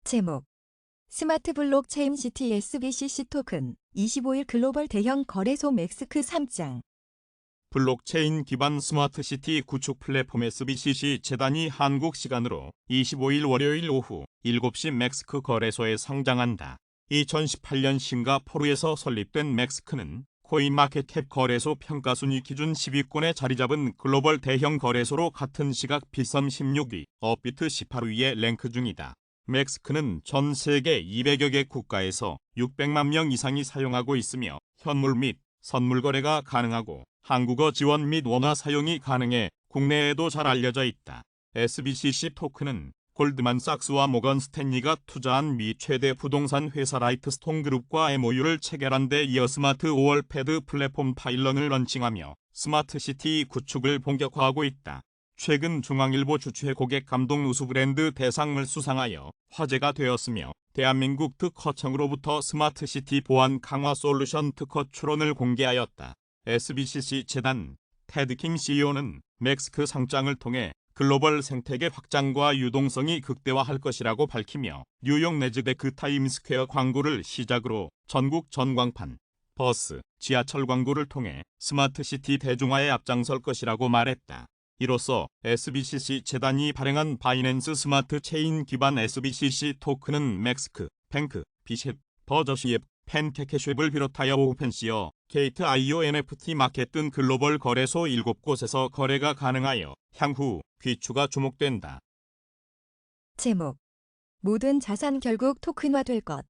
제목 스마트 블록체인 시티 SBCC 토큰 25일 글로벌 대형 거래소 맥스크 3장. 블록체인 기반 스마트시티 구축 플랫폼 SBCC 재단이 한국 시간으로 25일 월요일 오후 7시 맥스크 거래소에 상장한다. 2018년 싱가포르에서 설립된 맥스크는 코인마켓캡 거래소 평가순위 기준 10위권에 자리 잡은 글로벌 대형 거래소로 같은 시각 비썸 16위, 업비트 18위에 랭크 중이다. 맥스크는 전 세계 200여 개 국가에서 600만 명 이상이 사용하고 있으며 현물 및 선물 거래가 가능하고 한국어 지원 및 원화 사용이 가능해 국내에도 잘 알려져 있다. SBCC 토큰은 골드만삭스와 모건 스탠리가 투자한 미 최대 부동산 회사 라이트스톤 그룹과 MOU를 체결한 데 이어 스마트 월패드 플랫폼 파일런을 런칭하며 스마트시티 구축을 본격화하고 있다. 최근 중앙일보 주최 고객 감동 우수 브랜드 대상을 수상하여 화제가 되었으며 대한민국 특허청으로부터 스마트시티 보안 강화 솔루션 특허 출원을 공개하였다. SBCC 재단 테드킹 CEO는 맥스크 상장을 통해 글로벌 생태계 확장과 유동성이 극대화할 것이라고 밝히며 뉴욕 내즈데크 타임스퀘어 광고를 시작으로 전국 전광판, 버스, 지하철 광고를 통해 스마트시티 대중화에 앞장설 것이라고 말했다. 이로써 SBCC 재단이 발행한 바이낸스 스마트 체인 기반 SBCC 토큰은 맥스크, 뱅크, 비쉽, 버저시앱, 펜테케쉽을 비롯하여 오펜시어, 게이트.io NFT 마켓 등 글로벌 거래소 7곳에서 거래가 가능하여 향후 귀추가 주목된다. 제목 모든 자산 결국 토큰화될 것.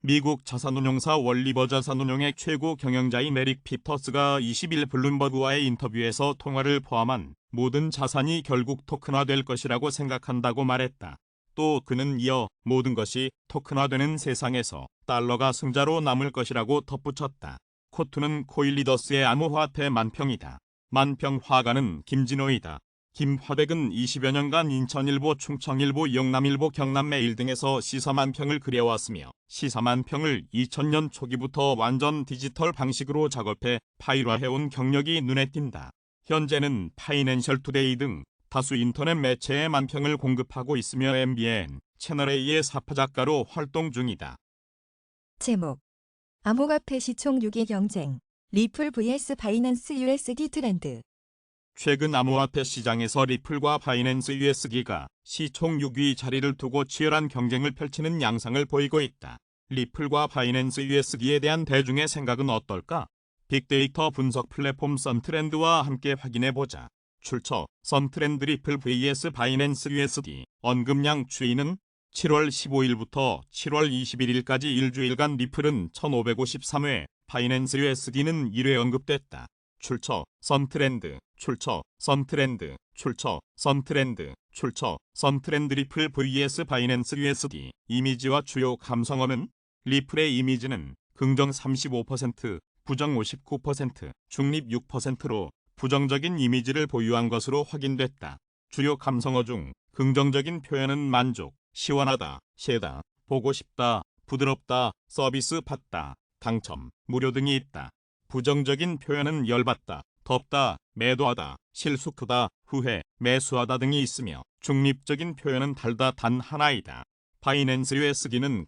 미국 자산운용사 월리버 자산운용의 최고 경영자인 에릭 피터스가 20일 블룸버그와의 인터뷰에서 통화를 포함한 모든 자산이 결국 토큰화될 것이라고 생각한다고 말했다. 또 그는 이어 모든 것이 토큰화되는 세상에서 달러가 승자로 남을 것이라고 덧붙였다. 코투는 코일리더스의 암호화폐 만평이다. 만평 화가는 김진호이다. 김화백은 20여 년간 인천일보, 충청일보, 영남일보, 경남매일 등에서 시사만평을 그려왔으며 시사만평을 2000년 초기부터 완전 디지털 방식으로 작업해 파일화해온 경력이 눈에 띈다. 현재는 파이낸셜 투데이 등 다수 인터넷 매체에 만평을 공급하고 있으며 MBN, 채널A의 사파작가로 활동 중이다. 제목 암호화폐 시총 6위 경쟁 리플 vs 바이낸스 USD 트렌드. 최근 암호화폐 시장에서 리플과 바이낸스 USD가 시총 6위 자리를 두고 치열한 경쟁을 펼치는 양상을 보이고 있다. 리플과 바이낸스 USD에 대한 대중의 생각은 어떨까? 빅데이터 분석 플랫폼 썬트렌드와 함께 확인해보자. 출처 썬트렌드 리플 vs 바이낸스 USD. 언급량 추이는 7월 15일부터 7월 21일까지 일주일간 리플은 1553회, 바이낸스 USD는 1회 언급됐다. 출처 썬트렌드. 출처 썬트렌드. 출처 썬트렌드. 출처 썬트렌드 리플 vs 바이낸스 USD. 이미지와 주요 감성어는 리플의 이미지는 긍정 35%, 부정 59%, 중립 6%로 부정적인 이미지를 보유한 것으로 확인됐다. 주요 감성어 중 긍정적인 표현은 만족, 시원하다, 세다, 보고 싶다, 부드럽다, 서비스 받다, 당첨, 무료 등이 있다. 부정적인 표현은 열받다, 덥다, 매도하다, 실수 크다, 후회, 매수하다 등이 있으며 중립적인 표현은 달다 단 하나이다. 바이낸스 USD는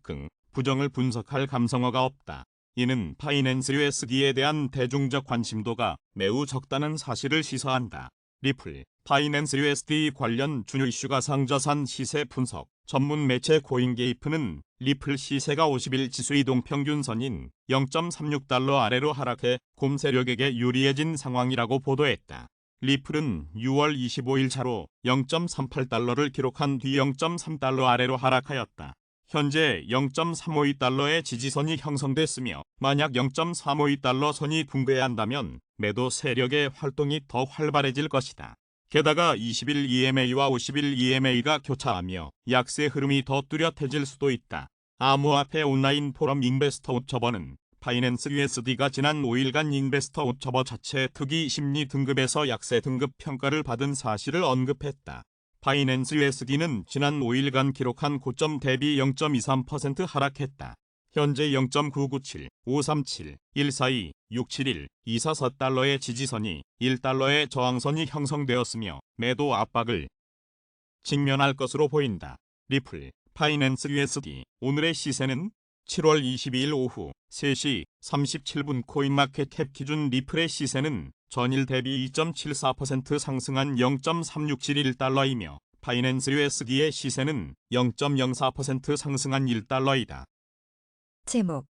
부정을 분석할 감성어가 없다. 이는 바이낸스 USD에 대한 대중적 관심도가 매우 적다는 사실을 시사한다. 리플, 바이낸스 USD 관련 주요 이슈가 상자산 시세 분석. 전문 매체 코인게이프는 리플 시세가 50일 지수 이동평균선인 0.36달러 아래로 하락해 곰 세력에게 유리해진 상황이라고 보도했다. 리플은 6월 25일 차로 0.38달러를 기록한 뒤 0.3달러 아래로 하락하였다. 현재 0.352달러의 지지선이 형성됐으며 만약 0.352달러 선이 붕괴한다면 매도 세력의 활동이 더 활발해질 것이다. 게다가 20일 EMA와 50일 EMA가 교차하며 약세 흐름이 더 뚜렷해질 수도 있다. 암호화폐 온라인 포럼 인베스터 옵저버는 바이낸스 USD가 지난 5일간 인베스터 옵저버 자체 특이 심리 등급에서 약세 등급 평가를 받은 사실을 언급했다. 바이낸스 USD는 지난 5일간 기록한 고점 대비 0.23% 하락했다. 현재 0.997, 537, 142, 671, 244달러의 지지선이 1달러의 저항선이 형성되었으며 매도 압박을 직면할 것으로 보인다. 리플, 파이낸스 USD. 오늘의 시세는 7월 22일 오후 3시 37분 코인마켓캡 기준 리플의 시세는 전일 대비 2.74% 상승한 0.3671달러이며 파이낸스 USD의 시세는 0.04% 상승한 1달러이다. 제목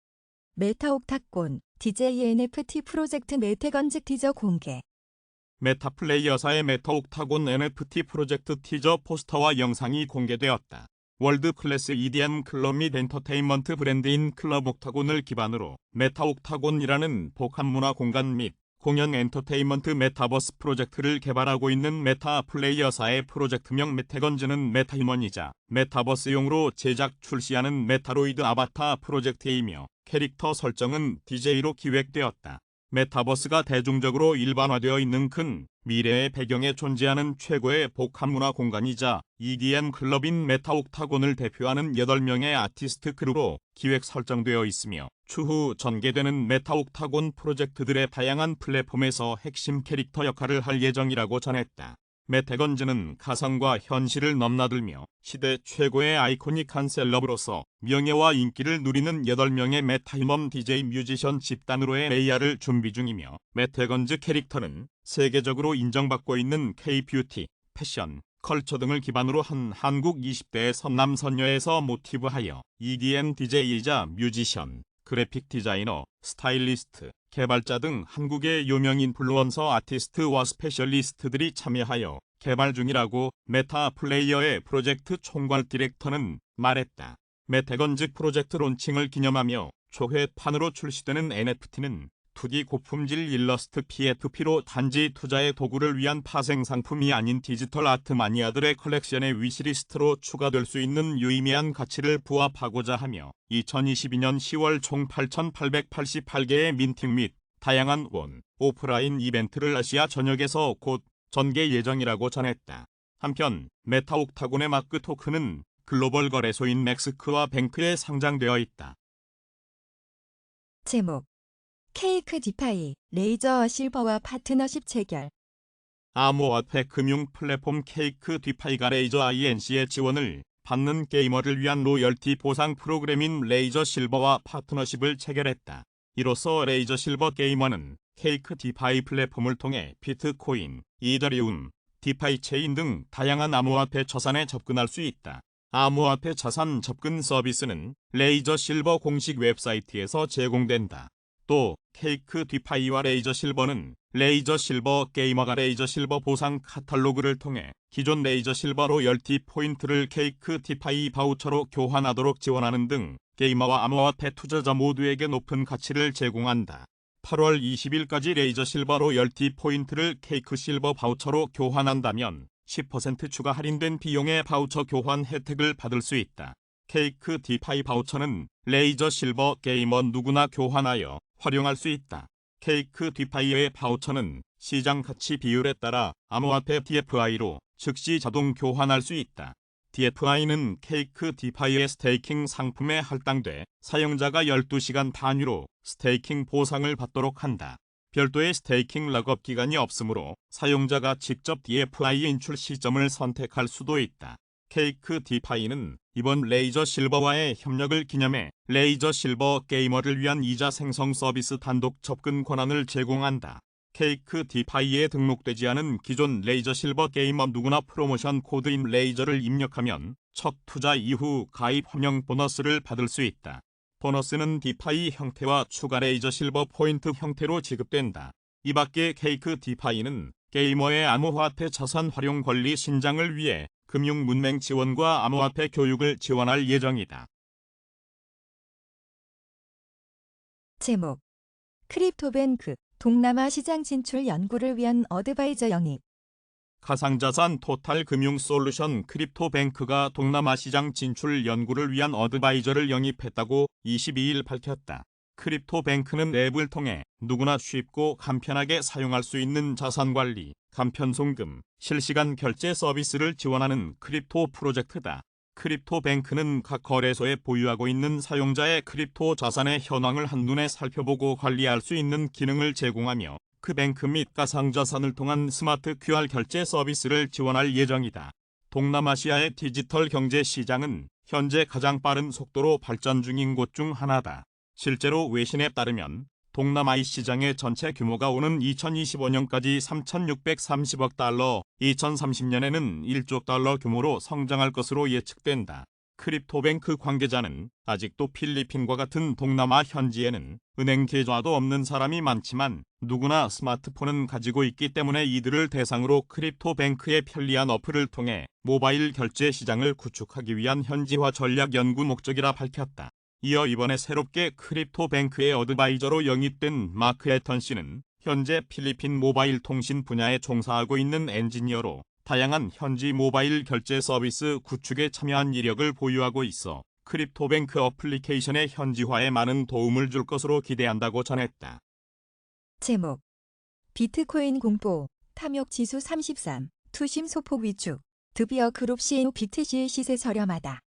메타옥타곤 DJ NFT 프로젝트 메태건직 티저 공개. 메타플레이어사의 메타옥타곤 NFT 프로젝트 티저 포스터와 영상이 공개되었다. 월드 클래스 EDM 클럽 및 엔터테인먼트 브랜드인 클럽 옥타곤을 기반으로 메타옥타곤이라는 복합문화 공간 및 공연 엔터테인먼트 메타버스 프로젝트를 개발하고 있는 메타플레이어사의 프로젝트명 메태건즈는 메타휴먼이자 메타버스용으로 제작 출시하는 메타로이드 아바타 프로젝트이며 캐릭터 설정은 DJ로 기획되었다. 메타버스가 대중적으로 일반화되어 있는 큰 미래의 배경에 존재하는 최고의 복합문화 공간이자 EDM 클럽인 메타옥타곤을 대표하는 8명의 아티스트 크루로 기획 설정되어 있으며 추후 전개되는 메타옥타곤 프로젝트들의 다양한 플랫폼에서 핵심 캐릭터 역할을 할 예정이라고 전했다. 메태건즈는 가상과 현실을 넘나들며 시대 최고의 아이코닉한 셀럽으로서 명예와 인기를 누리는 8명의 메타휴먼 DJ 뮤지션 집단으로의 AR을 준비 중이며 메태건즈 캐릭터는 세계적으로 인정받고 있는 K-뷰티, 패션, 컬처 등을 기반으로 한 한국 20대의 선남선녀에서 모티브하여 EDM DJ이자 뮤지션, 그래픽 디자이너, 스타일리스트, 개발자 등 한국의 유명 인플루언서 아티스트와 스페셜리스트들이 참여하여 개발 중이라고 메타 플레이어의 프로젝트 총괄 디렉터는 말했다. 메태건즈 프로젝트 론칭을 기념하며 초회판으로 출시되는 NFT는 2D 고품질 일러스트 PFP로 단지 투자의 도구를 위한 파생 상품이 아닌 디지털 아트 마니아들의 컬렉션의 위시리스트로 추가될 수 있는 유의미한 가치를 부합하고자 하며 2022년 10월 총 8,888개의 민팅 및 다양한 오프라인 이벤트를 아시아 전역에서 곧 전개 예정이라고 전했다. 한편 메타옥타곤의 마크 토큰은 글로벌 거래소인 맥스크와 뱅크에 상장되어 있다. 제목 케이크 디파이 레이저 실버와 파트너십 체결. 암호화폐 금융 플랫폼 케이크 디파이가 레이저 INC의 지원을 받는 게이머를 위한 로열티 보상 프로그램인 레이저 실버와 파트너십을 체결했다. 이로써 레이저 실버 게이머는 케이크 디파이 플랫폼을 통해 비트코인, 이더리움, 디파이 체인 등 다양한 암호화폐 자산에 접근할 수 있다. 암호화폐 자산 접근 서비스는 레이저 실버 공식 웹사이트에서 제공된다. 또 케이크 디파이와 레이저 실버는 레이저 실버 게이머가 레이저 실버 보상 카탈로그를 통해 기존 레이저 실버 로열티 포인트를 케이크 디파이 바우처로 교환하도록 지원하는 등 게이머와 암호화폐 투자자 모두에게 높은 가치를 제공한다. 8월 20일까지 레이저 실버 로열티 포인트를 케이크 실버 바우처로 교환한다면 10% 추가 할인된 비용의 바우처 교환 혜택을 받을 수 있다. 케이크 디파이 바우처는 레이저 실버 게이머 누구나 교환하여 활용할 수 있다. 케이크 디파이의 바우처는 시장 가치 비율에 따라 암호화폐 DFI로 즉시 자동 교환할 수 있다. DFI는 케이크 디파이의 스테이킹 상품에 할당돼 사용자가 12시간 단위로 스테이킹 보상을 받도록 한다. 별도의 스테이킹 락업 기간이 없으므로 사용자가 직접 DFI 인출 시점을 선택할 수도 있다. 케이크 디파이는 이번 레이저 실버와의 협력을 기념해 레이저 실버 게이머를 위한 이자 생성 서비스 단독 접근 권한을 제공한다. 케이크 디파이에 등록되지 않은 기존 레이저 실버 게이머 누구나 프로모션 코드인 레이저를 입력하면 첫 투자 이후 가입 환영 보너스를 받을 수 있다. 보너스는 디파이 형태와 추가 레이저 실버 포인트 형태로 지급된다. 이 밖에 케이크 디파이는 게이머의 암호화폐 자산 활용 권리 신장을 위해 금융 문맹 지원과 암호화폐 교육을 지원할 예정이다. 제목 크립토뱅크 동남아 시장 진출 연구를 위한 어드바이저 영입. 가상자산 토탈 금융 솔루션 크립토뱅크가 동남아 시장 진출 연구를 위한 어드바이저를 영입했다고 22일 밝혔다. 크립토뱅크는 앱을 통해 누구나 쉽고 간편하게 사용할 수 있는 자산관리, 간편송금, 실시간 결제 서비스를 지원하는 크립토 프로젝트다. 크립토뱅크는 각 거래소에 보유하고 있는 사용자의 크립토 자산의 현황을 한눈에 살펴보고 관리할 수 있는 기능을 제공하며 뱅크 및 가상자산을 통한 스마트 QR 결제 서비스를 지원할 예정이다. 동남아시아의 디지털 경제 시장은 현재 가장 빠른 속도로 발전 중인 곳 중 하나다. 실제로 외신에 따르면 동남아이 시장의 전체 규모가 오는 2025년까지 3,630억 달러, 2030년에는 1조 달러 규모로 성장할 것으로 예측된다. 크립토뱅크 관계자는 아직도 필리핀과 같은 동남아 현지에는 은행 계좌도 없는 사람이 많지만 누구나 스마트폰은 가지고 있기 때문에 이들을 대상으로 크립토뱅크의 편리한 어플을 통해 모바일 결제 시장을 구축하기 위한 현지화 전략 연구 목적이라 밝혔다. 이어 이번에 새롭게 크립토뱅크의 어드바이저로 영입된 마크 에턴 씨는 현재 필리핀 모바일 통신 분야에 종사하고 있는 엔지니어로 다양한 현지 모바일 결제 서비스 구축에 참여한 이력을 보유하고 있어 크립토뱅크 어플리케이션의 현지화에 많은 도움을 줄 것으로 기대한다고 전했다. 제목 비트코인 공포, 탐욕 지수 33, 투심 소폭 위축, 드비어 그룹 CEO 비트지의 시세 저렴하다.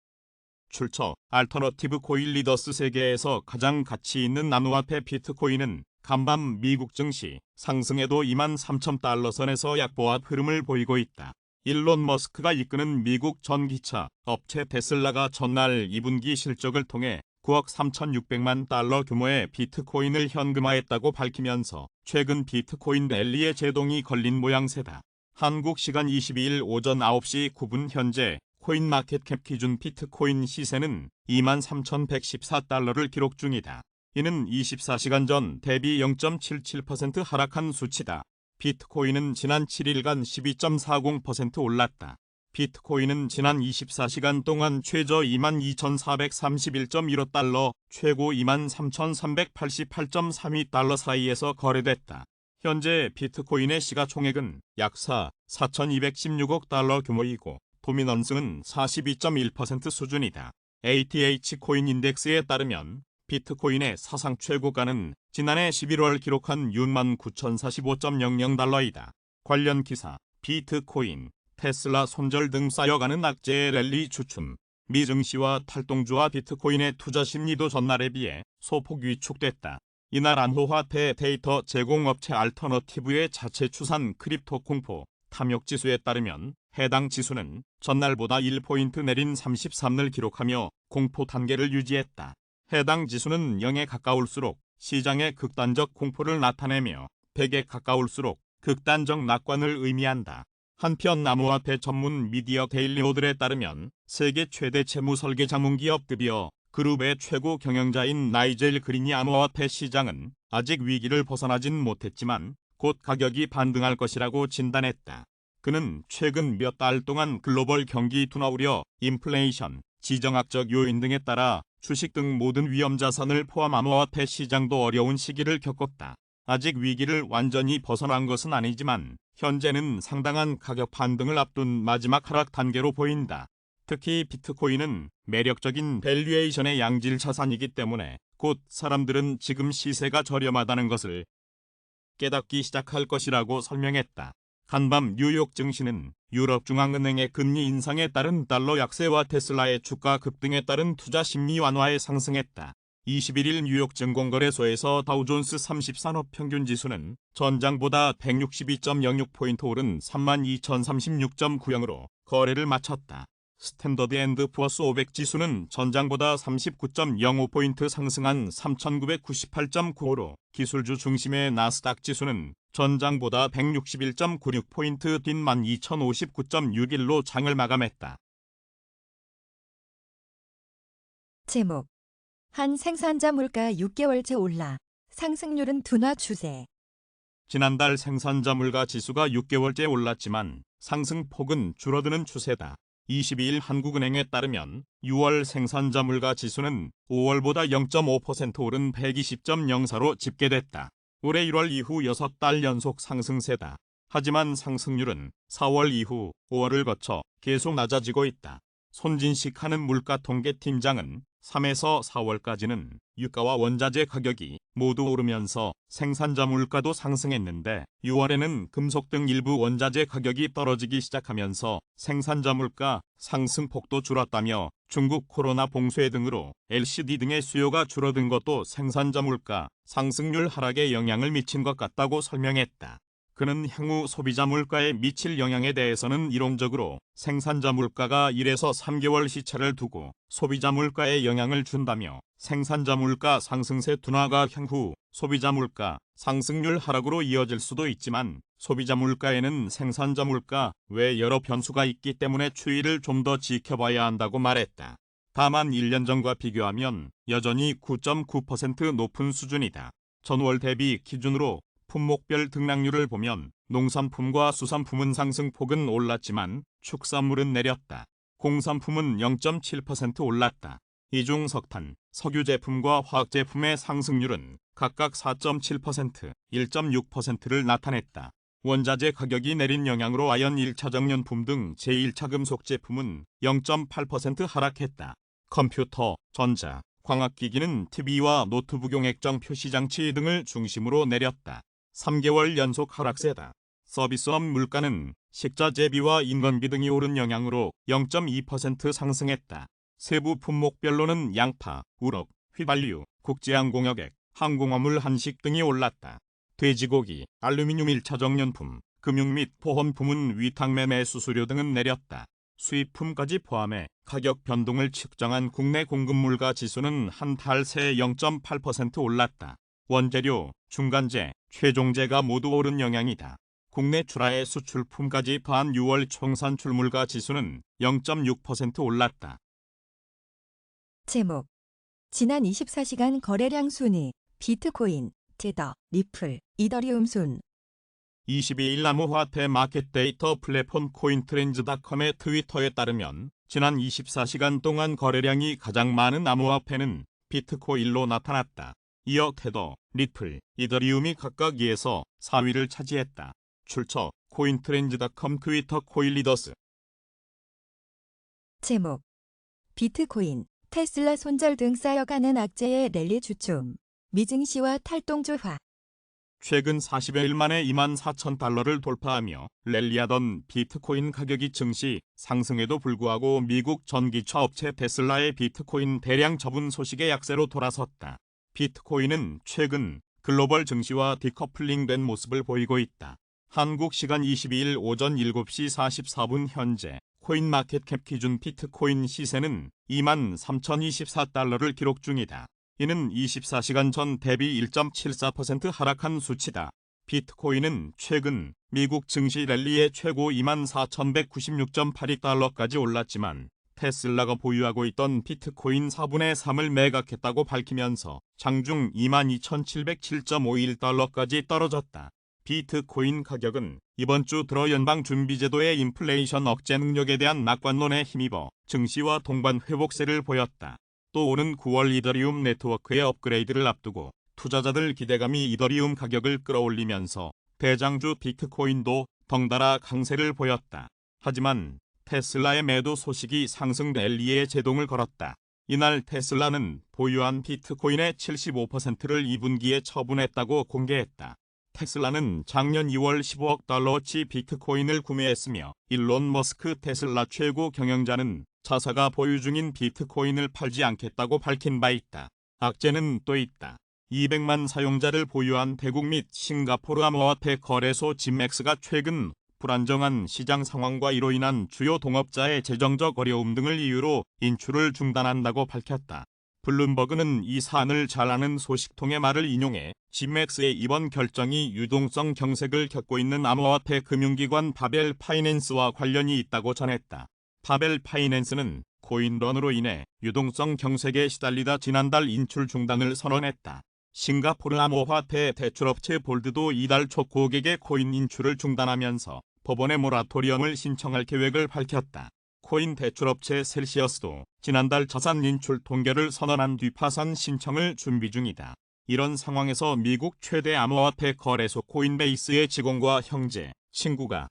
출처 알터너티브 코인 리더스. 세계에서 가장 가치 있는 암호화폐 비트코인은 간밤 미국 증시 상승에도 23,000달러 선에서 약보합 흐름을 보이고 있다. 일론 머스크가 이끄는 미국 전기차 업체 테슬라가 전날 2분기 실적을 통해 9억 3,600만 달러 규모의 비트코인을 현금화했다고 밝히면서 최근 비트코인 랠리에 제동이 걸린 모양새다. 한국 시간 22일 오전 9시 9분 현재 코인마켓캡 기준 비트코인 시세는 23,114달러를 기록 중이다. 이는 24시간 전 대비 0.77% 하락한 수치다. 비트코인은 지난 7일간 12.40% 올랐다. 비트코인은 지난 24시간 동안 최저 22,431.15달러, 최고 23,388.32달러 사이에서 거래됐다. 현재 비트코인의 시가총액은 약 4,216억 달러 규모이고 도미넌스는 42.1% 수준이다. ATH 코인 인덱스에 따르면 비트코인의 사상 최고가는 지난해 11월 기록한 69,045.00달러이다. 관련 기사, 비트코인, 테슬라 손절 등 쌓여가는 악재의 랠리 주춤, 미 증시와 탈동주와 비트코인의 투자 심리도 전날에 비해 소폭 위축됐다. 이날 암호화폐 데이터 제공업체 알터너티브의 자체 추산 크립토 공포, 탐욕지수에 따르면 해당 지수는 전날보다 1포인트 내린 33을 기록하며 공포 단계를 유지했다. 해당 지수는 0에 가까울수록 시장의 극단적 공포를 나타내며 100에 가까울수록 극단적 낙관을 의미한다. 한편 암호화폐 전문 미디어 데일리오들에 따르면 세계 최대 채무 설계 자문기업 드비어 그룹의 최고 경영자인 나이젤 그린이 암호화폐 시장은 아직 위기를 벗어나진 못했지만 곧 가격이 반등할 것이라고 진단했다. 그는 최근 몇 달 동안 글로벌 경기 둔화 우려, 인플레이션, 지정학적 요인 등에 따라 주식 등 모든 위험 자산을 포함 암호화폐 시장도 어려운 시기를 겪었다. 아직 위기를 완전히 벗어난 것은 아니지만 현재는 상당한 가격 반등을 앞둔 마지막 하락 단계로 보인다. 특히 비트코인은 매력적인 밸류에이션의 양질 자산이기 때문에 곧 사람들은 지금 시세가 저렴하다는 것을 깨닫기 시작할 것이라고 설명했다. 간밤 뉴욕 증시는 유럽중앙은행의 금리 인상에 따른 달러 약세와 테슬라의 주가 급등에 따른 투자 심리 완화에 상승했다. 21일 뉴욕 증권거래소에서 다우존스 30산업 평균지수는 전장보다 162.06포인트 오른 32,036.90으로 거래를 마쳤다. 스탠더드 앤드 푸어스 500 지수는 전장보다 39.05포인트 상승한 3,998.95로 기술주 중심의 나스닥 지수는 전장보다 161.96포인트 뛴 12,059.61로 장을 마감했다. 제목 한 생산자 물가 6개월째 올라 상승률은 둔화 추세. 지난달 생산자 물가 지수가 6개월째 올랐지만 상승폭은 줄어드는 추세다. 22일 한국은행에 따르면 6월 생산자 물가 지수는 5월보다 0.5% 오른 120.04로 집계됐다. 올해 1월 이후 6달 연속 상승세다. 하지만 상승률은 4월 이후 5월을 거쳐 계속 낮아지고 있다. 손진식 하는 물가통계팀장은 3에서 4월까지는 유가와 원자재 가격이 모두 오르면서 생산자 물가도 상승했는데 6월에는 금속 등 일부 원자재 가격이 떨어지기 시작하면서 생산자 물가 상승폭도 줄었다며 중국 코로나 봉쇄 등으로 LCD 등의 수요가 줄어든 것도 생산자 물가 상승률 하락에 영향을 미친 것 같다고 설명했다. 그는 향후 소비자 물가에 미칠 영향에 대해서는 이론적으로 생산자 물가가 1에서 3개월 시차를 두고 소비자 물가에 영향을 준다며 생산자 물가 상승세 둔화가 향후 소비자 물가 상승률 하락으로 이어질 수도 있지만 소비자 물가에는 생산자 물가 외 여러 변수가 있기 때문에 추이를 좀 더 지켜봐야 한다고 말했다. 다만 1년 전과 비교하면 여전히 9.9% 높은 수준이다. 전월 대비 기준으로 품목별 등락률을 보면 농산품과 수산품은 상승폭은 올랐지만 축산물은 내렸다. 공산품은 0.7% 올랐다. 이 중 석탄, 석유 제품과 화학 제품의 상승률은 각각 4.7%, 1.6%를 나타냈다. 원자재 가격이 내린 영향으로 아연 1차전년품 등 제1차 금속 제품은 0.8% 하락했다. 컴퓨터, 전자, 광학기기는 TV와 노트북용 액정 표시장치 등을 중심으로 내렸다. 3개월 연속 하락세다. 서비스업 물가는 식자재비와 인건비 등이 오른 영향으로 0.2% 상승했다. 세부 품목별로는 양파, 우럭, 휘발유, 국제항공여객, 항공화물 한식 등이 올랐다. 돼지고기, 알루미늄 1차전년품, 금융 및 보험품은 위탁매매 수수료 등은 내렸다. 수입품까지 포함해 가격 변동을 측정한 국내 공급물가 지수는 한 달 새 0.8% 올랐다. 원재료, 중간재, 최종재가 모두 오른 영향이다. 국내 출하의 수출품까지 포함한 6월 총산출물가 지수는 0.6% 올랐다. 제목. 지난 24시간 거래량 순위. 비트코인, 테더, 리플, 이더리움 순. 22일 암호화폐 마켓 데이터 플랫폼 코인트렌즈닷컴의 트위터에 따르면 지난 24시간 동안 거래량이 가장 많은 암호화폐는 비트코인로 나타났다. 이어 테더, 리플, 이더리움이 각각 2에서 4위를 차지했다. 출처 코인트렌즈닷컴 트위터 코인리더스. 제목. 비트코인, 테슬라 손절 등 쌓여가는 악재의 랠리 주춤. 미증시와 탈동조화. 최근 40여일 만에 24,000달러를 돌파하며 랠리하던 비트코인 가격이 증시 상승에도 불구하고 미국 전기차 업체 테슬라의 비트코인 대량 처분 소식의 약세로 돌아섰다. 비트코인은 최근 글로벌 증시와 디커플링된 모습을 보이고 있다. 한국 시간 22일 오전 7시 44분 현재 코인마켓캡 기준 비트코인 시세는 23,024달러를 기록 중이다. 이는 24시간 전 대비 1.74% 하락한 수치다. 비트코인은 최근 미국 증시 랠리의 최고 24,196.82달러까지 올랐지만 테슬라가 보유하고 있던 비트코인 4분의 3을 매각했다고 밝히면서 장중 22,707.51달러까지 떨어졌다. 비트코인 가격은 이번 주 들어 연방준비제도의 인플레이션 억제 능력에 대한 낙관론에 힘입어 증시와 동반 회복세를 보였다. 또 오는 9월 이더리움 네트워크의 업그레이드를 앞두고 투자자들 기대감이 이더리움 가격을 끌어올리면서 대장주 비트코인도 덩달아 강세를 보였다. 하지만 테슬라의 매도 소식이 상승 랠리에 제동을 걸었다. 이날 테슬라는 보유한 비트코인의 75%를 2분기에 처분했다고 공개했다. 테슬라는 작년 2월 15억 달러어치 비트코인을 구매했으며 일론 머스크 테슬라 최고 경영자는 자사가 보유 중인 비트코인을 팔지 않겠다고 밝힌 바 있다. 악재는 또 있다. 200만 사용자를 보유한 태국 및 싱가포르 암호화폐 거래소 짐맥스가 최근 불안정한 시장 상황과 이로 인한 주요 동업자의 재정적 어려움 등을 이유로 인출을 중단한다고 밝혔다. 블룸버그는 이 사안을 잘 아는 소식통의 말을 인용해 짐맥스의 이번 결정이 유동성 경색을 겪고 있는 암호화폐 금융기관 바벨 파이낸스와 관련이 있다고 전했다. 바벨 파이낸스는 코인런으로 인해 유동성 경색에 시달리다 지난달 인출 중단을 선언했다. 싱가포르 암호화폐 대출업체 볼드도 이달 초 고객의 코인 인출을 중단하면서 법원에 모라토리엄을 신청할 계획을 밝혔다. 코인 대출업체 셀시어스도 지난달 자산 인출 통계를 선언한 뒤 파산 신청을 준비 중이다. 이런 상황에서 미국 최대 암호화폐 거래소 코인베이스의 직원과 형제, 친구가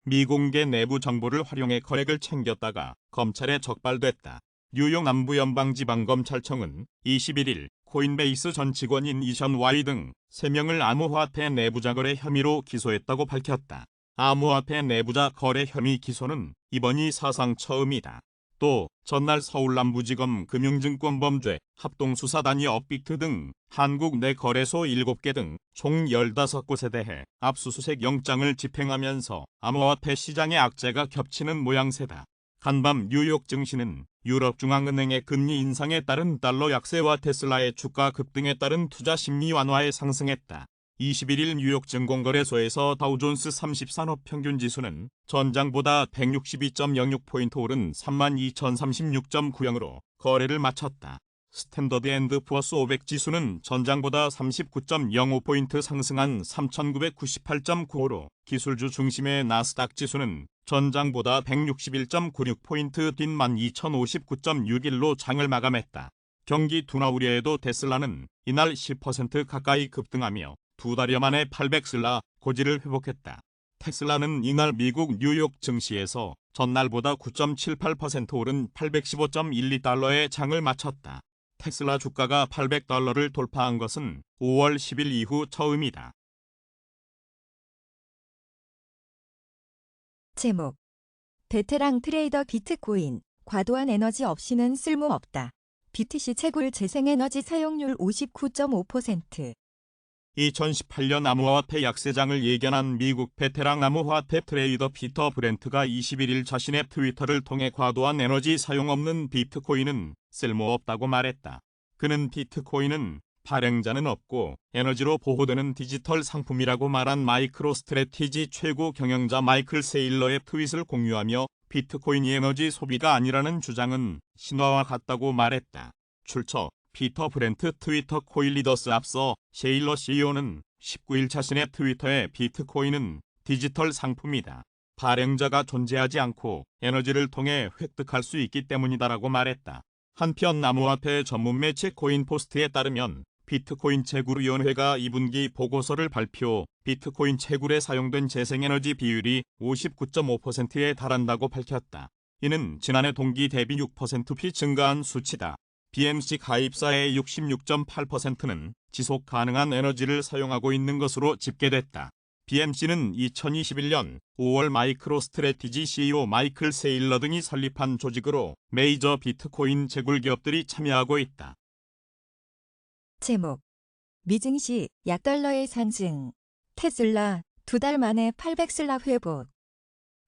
미공개 내부 정보를 활용해 거액을 챙겼다가 검찰에 적발됐다. 뉴욕 남부연방지방검찰청은 21일 코인베이스 전 직원인 이션 Y 등 3명을 암호화폐 내부자 거래 혐의로 기소했다고 밝혔다. 암호화폐 내부자 거래 혐의 기소는 이번이 사상 처음이다. 또 전날 서울남부지검 금융증권범죄 합동수사단이 업비트 등 한국 내 거래소 7개 등 총 15곳에 대해 압수수색 영장을 집행하면서 암호화폐 시장의 악재가 겹치는 모양새다. 간밤 뉴욕 증시는 유럽중앙은행의 금리 인상에 따른 달러 약세와 테슬라의 주가 급등에 따른 투자 심리 완화에 상승했다. 21일 뉴욕 증권거래소에서 다우존스 30산업 평균지수는 전장보다 162.06포인트 오른 32,036.90으로 거래를 마쳤다. 스탠더드 앤드 푸어스 500 지수는 전장보다 39.05포인트 상승한 3,998.95로 기술주 중심의 나스닥 지수는 전장보다 161.96포인트 뛴 12,059.61로 장을 마감했다. 경기 둔화 우려에도 테슬라는 이날 10% 가까이 급등하며 2달여 만에 800달러 고지를 회복했다. 테슬라는 이날 미국 뉴욕 증시에서 전날보다 9.78% 오른 815.12달러의 장을 마쳤다. 테슬라 주가가 800달러를 돌파한 것은 5월 10일 이후 처음이다. 제목. 베테랑 트레이더 비트코인, 과도한 에너지 없이는 쓸모없다. BTC 채굴 재생에너지 사용률 59.5%. 2018년 암호화폐 약세장을 예견한 미국 베테랑 암호화폐 트레이더 피터 브렌트가 21일 자신의 트위터를 통해 과도한 에너지 사용 없는 비트코인은 쓸모없다고 말했다. 그는 비트코인은 발행자는 없고 에너지로 보호되는 디지털 상품이라고 말한 마이크로 스트래티지 최고 경영자 마이클 세일러의 트윗을 공유하며 비트코인이 에너지 소비가 아니라는 주장은 신화와 같다고 말했다. 출처 피터 브렌트 트위터 코일리더스 앞서 세일러 CEO는 19일 자신의 트위터에 비트코인은 디지털 상품이다. 발행자가 존재하지 않고 에너지를 통해 획득할 수 있기 때문이다라고 말했다. 한편 암호화폐 전문 매체 코인포스트에 따르면 비트코인 채굴위원회가 2분기 보고서를 발표, 비트코인 채굴에 사용된 재생에너지 비율이 59.5%에 달한다고 밝혔다. 이는 지난해 동기 대비 6% 증가한 수치다. BMC 가입사의 66.8%는 지속 가능한 에너지를 사용하고 있는 것으로 집계됐다. BMC는 2021년 5월 마이크로 스트래티지 CEO 마이클 세일러 등이 설립한 조직으로 메이저 비트코인 채굴 기업들이 참여하고 있다. 제목. 미증시 약달러의 상승. 테슬라 2달 만에 800달러 회복.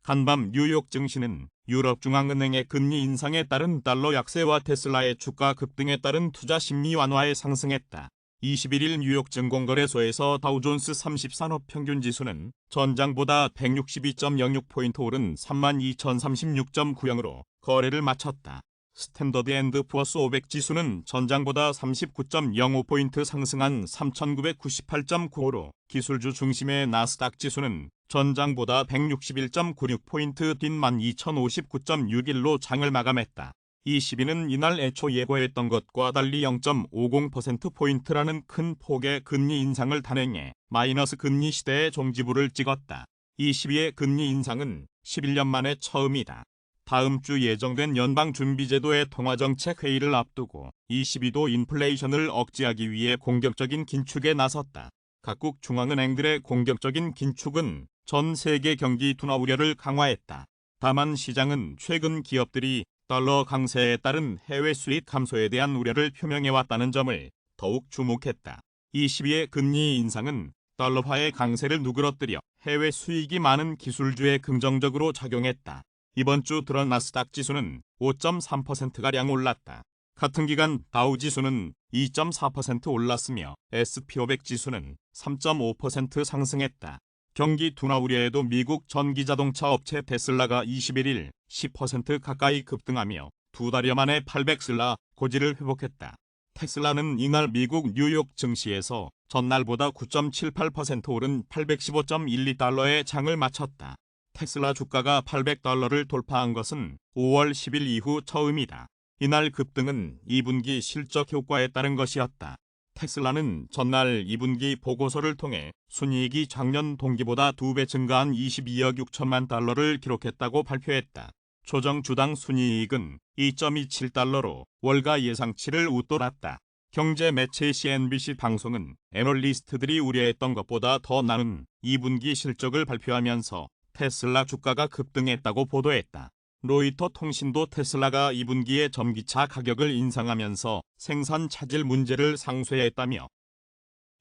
간밤 뉴욕 증시는 유럽중앙은행의 금리 인상에 따른 달러 약세와 테슬라의 주가 급등에 따른 투자 심리 완화에 상승했다. 21일 뉴욕 증권거래소에서 다우존스 30산업 평균지수는 전장보다 162.06포인트 오른 32,036.90으로 거래를 마쳤다. 스탠더드 앤드 푸어스 500 지수는 전장보다 39.05포인트 상승한 3,998.95로 기술주 중심의 나스닥 지수는 전장보다 161.96포인트 뛴 12,059.61로 장을 마감했다. 이 시비는 이날 애초 예고했던 것과 달리 0.50%포인트라는 큰 폭의 금리 인상을 단행해 마이너스 금리 시대의 종지부를 찍었다. 이 시비의 금리 인상은 11년 만에 처음이다. 다음 주 예정된 연방준비제도의 통화정책 회의를 앞두고 22도 인플레이션을 억제하기 위해 공격적인 긴축에 나섰다. 각국 중앙은행들의 공격적인 긴축은 전 세계 경기 둔화 우려를 강화했다. 다만 시장은 최근 기업들이 달러 강세에 따른 해외 수입 감소에 대한 우려를 표명해왔다는 점을 더욱 주목했다. 22의 금리 인상은 달러화의 강세를 누그러뜨려 해외 수익이 많은 기술주에 긍정적으로 작용했다. 이번 주 들어 나스닥 지수는 5.3%가량 올랐다. 같은 기간 다우 지수는 2.4% 올랐으며 S&P500 지수는 3.5% 상승했다. 경기 둔화 우려에도 미국 전기자동차 업체 테슬라가 21일 10% 가까이 급등하며 2달여 만에 800달러 고지를 회복했다. 테슬라는 이날 미국 뉴욕 증시에서 전날보다 9.78% 오른 815.12달러의 장을 마쳤다. 테슬라 주가가 800달러를 돌파한 것은 5월 10일 이후 처음이다. 이날 급등은 2분기 실적 효과에 따른 것이었다. 테슬라는 전날 2분기 보고서를 통해 순이익이 작년 동기보다 2배 증가한 22억 6천만 달러를 기록했다고 발표했다. 조정 주당 순이익은 2.27달러로 월가 예상치를 웃돌았다. 경제 매체 CNBC 방송은 애널리스트들이 우려했던 것보다 더 나은 2분기 실적을 발표하면서 테슬라 주가가 급등했다고 보도했다. 로이터 통신도 테슬라가 2분기에 전기차 가격을 인상하면서 생산 차질 문제를 상쇄했다며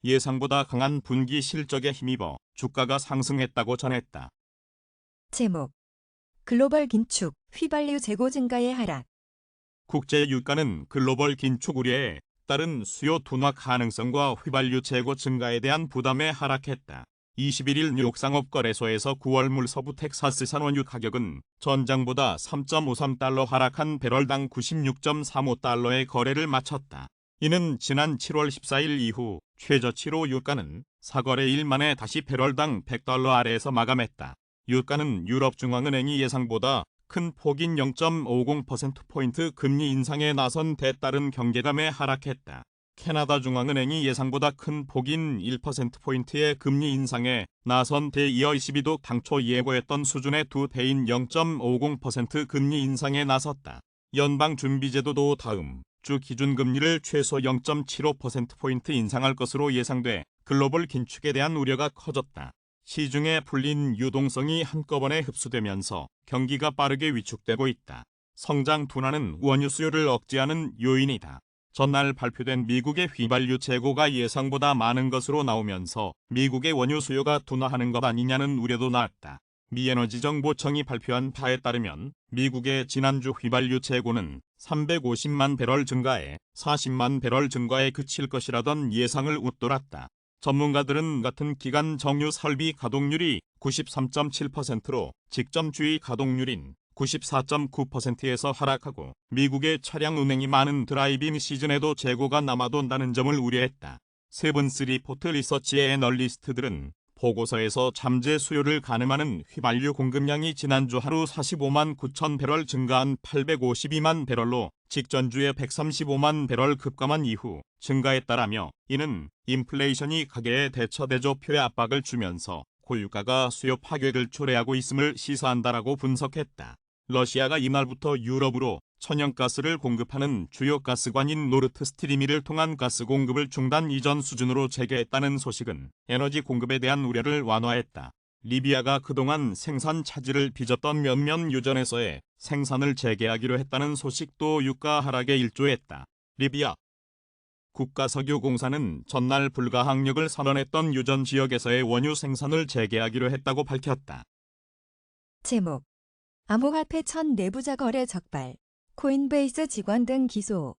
예상보다 강한 분기 실적에 힘입어 주가가 상승했다고 전했다. 제목 글로벌 긴축, 휘발유 재고 증가의 하락. 국제 유가는 글로벌 긴축 우려에 따른 수요 둔화 가능성과 휘발유 재고 증가에 대한 부담에 하락했다. 21일 뉴욕 상업거래소에서 9월 물서부 텍사스산 원유 가격은 전장보다 3.53달러 하락한 배럴당 96.35달러의 거래를 마쳤다. 이는 지난 7월 14일 이후 최저치로 유가는 4거래일 만에 다시 배럴당 100달러 아래에서 마감했다. 유가는 유럽중앙은행이 예상보다 큰 폭인 0.50%포인트 금리 인상에 나선 데 따른 경계감에 하락했다. 캐나다 중앙은행이 예상보다 큰 폭인 1%포인트의 금리 인상에 나선 데 이어 22도 당초 예고했던 수준의 2배인 0.50% 금리 인상에 나섰다. 연방준비제도도 다음 주 기준금리를 최소 0.75%포인트 인상할 것으로 예상돼 글로벌 긴축에 대한 우려가 커졌다. 시중에 풀린 유동성이 한꺼번에 흡수되면서 경기가 빠르게 위축되고 있다. 성장 둔화는 원유 수요를 억제하는 요인이다. 전날 발표된 미국의 휘발유 재고가 예상보다 많은 것으로 나오면서 미국의 원유 수요가 둔화하는 것 아니냐는 우려도 나왔다. 미 에너지정보청이 발표한 바에 따르면 미국의 지난주 휘발유 재고는 350만 배럴 증가에 40만 배럴 증가에 그칠 것이라던 예상을 웃돌았다. 전문가들은 같은 기간 정유 설비 가동률이 93.7%로 직전 주의 가동률인 94.9%에서 하락하고 미국의 차량 운행이 많은 드라이빙 시즌에도 재고가 남아돈다는 점을 우려했다. 세븐스 리포트 리서치의 애널리스트들은 보고서에서 잠재 수요를 가늠하는 휘발유 공급량이 지난주 하루 45만 9천 배럴 증가한 852만 배럴로 직전주에 135만 배럴 급감한 이후 증가했다라며 이는 인플레이션이 가계의 대처 대조표에 압박을 주면서 고유가가 수요 파괴를 초래하고 있음을 시사한다라고 분석했다. 러시아가 이날부터 유럽으로 천연가스를 공급하는 주요 가스관인 노르트스트리미를 통한 가스 공급을 중단 이전 수준으로 재개했다는 소식은 에너지 공급에 대한 우려를 완화했다. 리비아가 그동안 생산 차질을 빚었던 몇몇 유전에서의 생산을 재개하기로 했다는 소식도 유가 하락에 일조했다. 리비아 국가석유공사는 전날 불가항력을 선언했던 유전 지역에서의 원유 생산을 재개하기로 했다고 밝혔다. 제목 암호화폐 천 내부자 거래 적발. 코인베이스 직원 등 기소.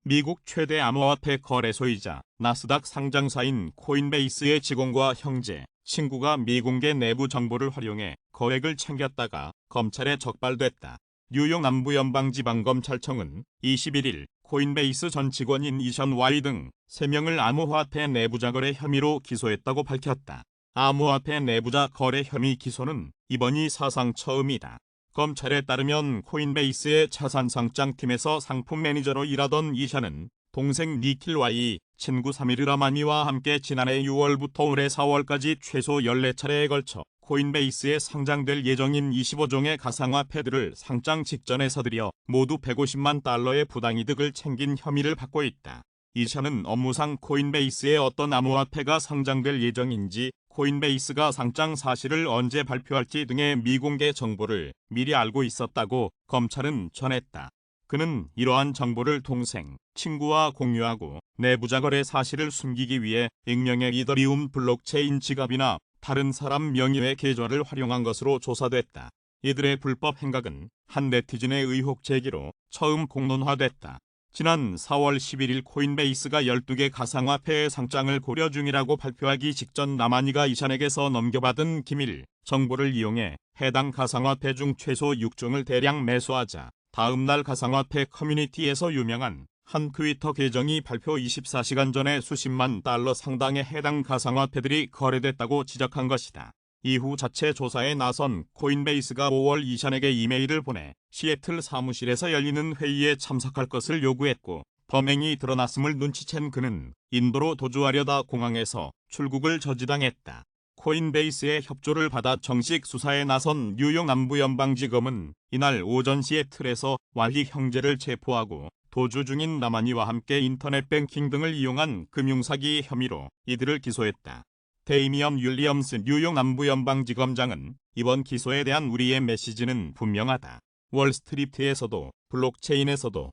미국 최대 암호화폐 거래소이자 나스닥 상장사인 코인베이스의 직원과 형제, 친구가 미공개 내부 정보를 활용해 거액을 챙겼다가 검찰에 적발됐다. 뉴욕 남부연방지방검찰청은 21일 코인베이스 전 직원인 이션 Y 등 3명을 암호화폐 내부자 거래 혐의로 기소했다고 밝혔다. 암호화폐 내부자 거래 혐의 기소는 이번이 사상 처음이다. 검찰에 따르면 코인베이스의 자산상장팀에서 상품 매니저로 일하던 이션은 동생 니킬 Y, 친구 사미르 라마니와 함께 지난해 6월부터 올해 4월까지 최소 14차례에 걸쳐 코인베이스에 상장될 예정인 25종의 가상화폐들을 상장 직전에 사들여 모두 150만 달러의 부당이득을 챙긴 혐의를 받고 있다. 이션은 업무상 코인베이스에 어떤 암호화폐가 상장될 예정인지, 코인베이스가 상장 사실을 언제 발표할지 등의 미공개 정보를 미리 알고 있었다고 검찰은 전했다. 그는 이러한 정보를 동생, 친구와 공유하고 내부자 거래 사실을 숨기기 위해 익명의 이더리움 블록체인 지갑이나 다른 사람 명의의 계좌를 활용한 것으로 조사됐다. 이들의 불법 행각은 한 네티즌의 의혹 제기로 처음 공론화됐다. 지난 4월 11일 코인베이스가 12개 가상화폐의 상장을 고려 중이라고 발표하기 직전 라마니가 이션에게서 넘겨받은 기밀 정보를 이용해 해당 가상화폐 중 최소 6종을 대량 매수하자 다음 날 가상화폐 커뮤니티에서 유명한 한 트위터 계정이 발표 24시간 전에 수십만 달러 상당의 해당 가상화폐들이 거래됐다고 지적한 것이다. 이후 자체 조사에 나선 코인베이스가 5월 이션에게 이메일을 보내 시애틀 사무실에서 열리는 회의에 참석할 것을 요구했고 범행이 드러났음을 눈치챈 그는 인도로 도주하려다 공항에서 출국을 저지당했다. 코인베이스의 협조를 받아 정식 수사에 나선 뉴욕 남부연방지검은 이날 오전 시애틀에서 와희 형제를 체포하고 도주 중인 라마니와 함께 인터넷 뱅킹 등을 이용한 금융사기 혐의로 이들을 기소했다. 데이미엄 윌리엄스 뉴욕 남부연방지검장은 이번 기소에 대한 우리의 메시지는 분명하다. 월스트리트에서도 블록체인에서도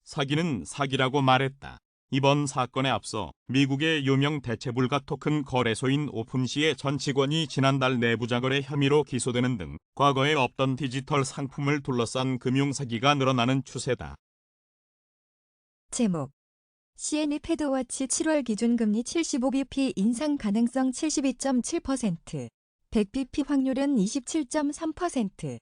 사기는 사기라고 말했다. 이번 사건에 앞서 미국의 유명 대체불가 토큰 거래소인 오픈시의 전 직원이 지난달 내부자거래 혐의로 기소되는 등 과거에 없던 디지털 상품을 둘러싼 금융사기가 늘어나는 추세다. 제목 CNE 패드워치 7월 기준금리 75bp 인상 가능성 72.7%, 100bp 확률은 27.3%.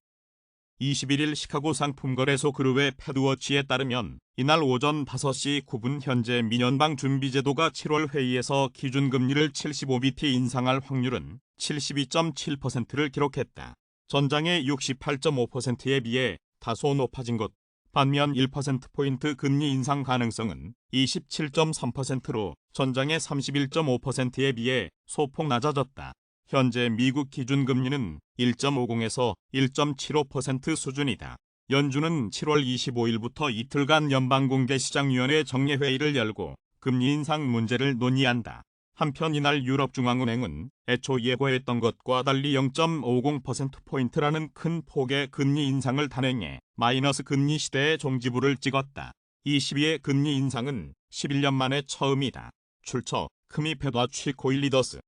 21일 시카고 상품거래소 그룹의 패드워치에 따르면 이날 오전 5시 9분 현재 미연방 준비제도가 7월 회의에서 기준금리를 75bp 인상할 확률은 72.7%를 기록했다. 전장의 68.5%에 비해 다소 높아진 것. 반면 1%포인트 금리 인상 가능성은 27.3%로 전장의 31.5%에 비해 소폭 낮아졌다. 현재 미국 기준금리는 1.50에서 1.75% 수준이다. 연준은 7월 25일부터 이틀간 연방공개시장위원회 정례회의를 열고 금리 인상 문제를 논의한다. 한편 이날 유럽중앙은행은 애초 예고했던 것과 달리 0.50%포인트라는 큰 폭의 금리 인상을 단행해 마이너스 금리 시대의 종지부를 찍었다. 22의 금리 인상은 11년 만에 처음이다. 출처 크미 패드워치 코일리더스